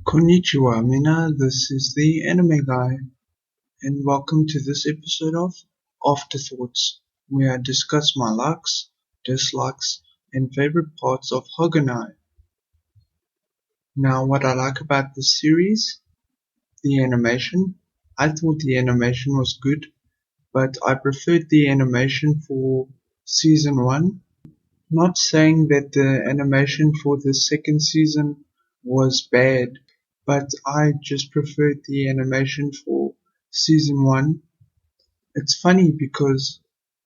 Konnichiwa, Mina. This is the anime guy, and welcome to this episode of Afterthoughts, where I discuss my likes, dislikes, and favorite parts of Haganai. Now, what I like about this series, the animation. I thought the animation was good, but I preferred the animation for season 1. Not saying that the animation for the second season was bad, but I just preferred the animation for season 1. It's funny because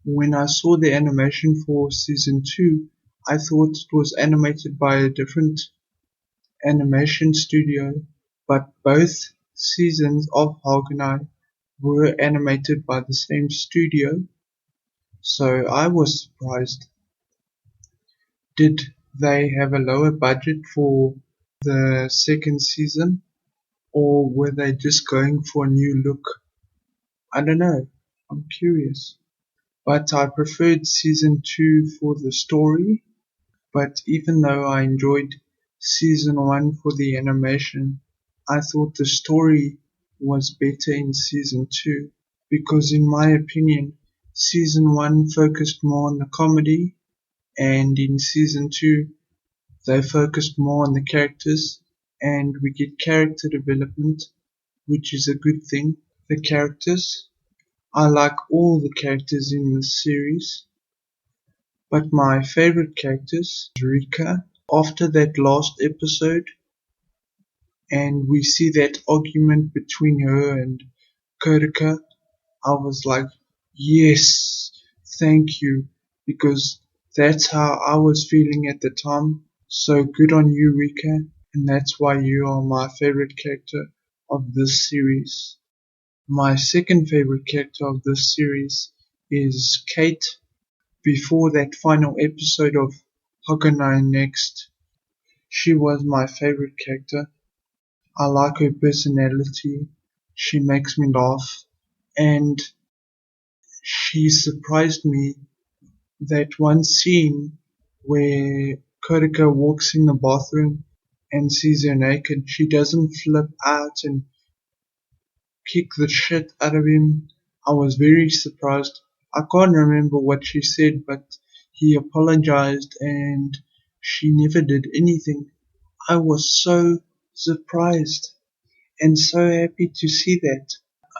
when I saw the animation for season 2, I thought it was animated by a different animation studio, but both seasons of Haganai were animated by the same studio, so I was surprised. Did they have a lower budget for the second season, or were they just going for a new look? I don't know. I'm curious. But I preferred season 2 for the story. But even though I enjoyed season 1 for the animation, I thought the story was better in season 2. Because in my opinion, season 1 focused more on the comedy, and in season 2 they focused more on the characters, and we get character development, which is a good thing. The characters, I like all the characters in the series, but my favorite characters is Rika. After that last episode, and we see that argument between her and Kurika, I was like, yes, thank you, because that's how I was feeling at the time. So good on you, Rika, and that's why you are my favorite character of this series. My second favorite character of this series is Kate. Before that final episode of Haganai Next, she was my favorite character. I like her personality. She makes me laugh, and she surprised me. That one scene where Kurika walks in the bathroom and sees her naked, she doesn't flip out and kick the shit out of him. I was very surprised. I can't remember what she said, but he apologized and she never did anything. I was so surprised and so happy to see that.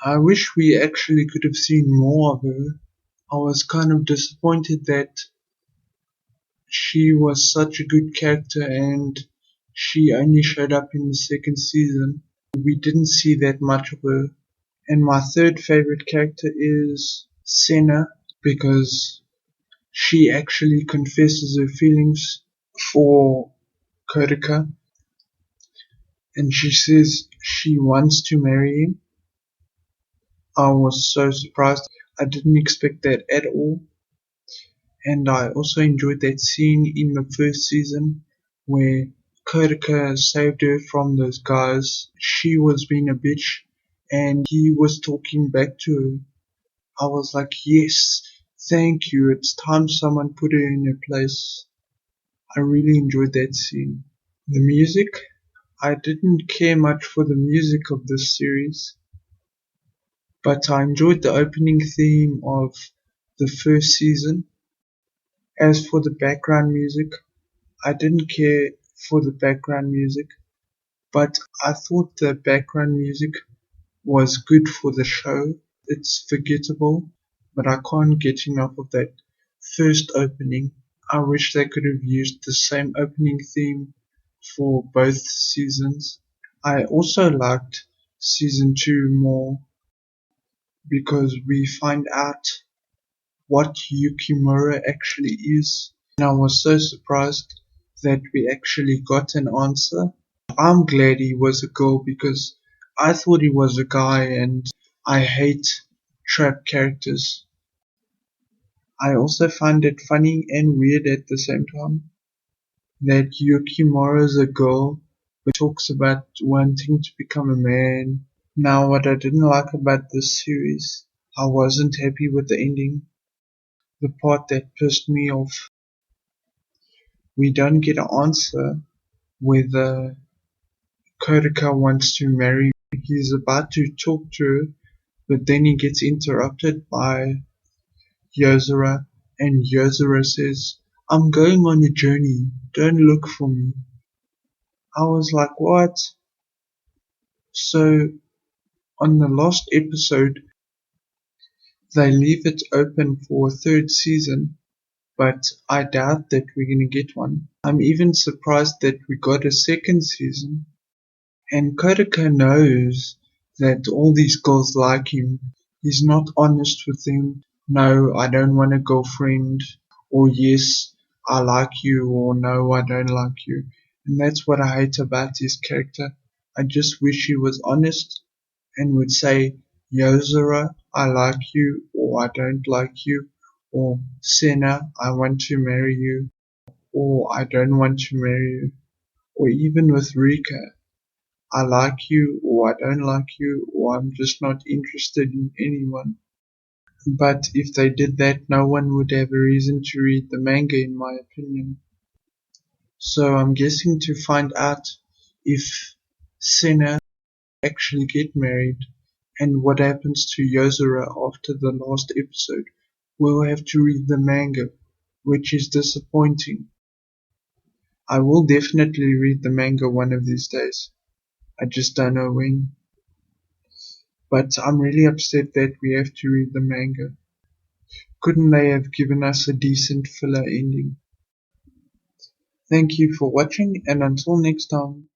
I wish we actually could have seen more of her. I was kind of disappointed that she was such a good character and she only showed up in the second season. We didn't see that much of her. And my third favorite character is Senna, because she actually confesses her feelings for Kurika, and she says she wants to marry him. I was so surprised. I didn't expect that at all. And I also enjoyed that scene in the first season where Kurika saved her from those guys. She was being a bitch and he was talking back to her. I was like, yes, thank you. It's time someone put her in her place. I really enjoyed that scene. The music, I didn't care much for the music of this series, but I enjoyed the opening theme of the first season. As for the background music, I didn't care for the background music, but I thought the background music was good for the show. It's forgettable, but I can't get enough of that first opening. I wish they could have used the same opening theme for both seasons. I also liked season 2 more because we find out what Yukimura actually is. And I was so surprised that we actually got an answer. I'm glad he was a girl because I thought he was a guy and I hate trap characters. I also find it funny and weird at the same time that Yukimura is a girl but talks about wanting to become a man. Now, what I didn't like about this series, I wasn't happy with the ending. The part that pissed me off, we don't get an answer whether Kodaka wants to marry. He's about to talk to her, but then he gets interrupted by Yozora, and Yozora says, "I'm going on a journey, don't look for me." I was like, what? So, on the last episode, they leave it open for a third season, but I doubt that we're gonna get one. I'm even surprised that we got a second season. And Kodaka knows that all these girls like him. He's not honest with them. No, I don't want a girlfriend. Or yes, I like you. Or no, I don't like you. And that's what I hate about his character. I just wish he was honest and would say, Yozora, I like you. Or I don't like you. Or Senna, I want to marry you. Or I don't want to marry you. Or even with Rika, I like you or I don't like you or I'm just not interested in anyone. But if they did that, no one would have a reason to read the manga in my opinion. So I'm guessing to find out if Senna actually get married and what happens to Yozora after the last episode, we'll have to read the manga, which is disappointing. I will definitely read the manga one of these days. I just don't know when. But I'm really upset that we have to read the manga. Couldn't they have given us a decent filler ending? Thank you for watching and until next time.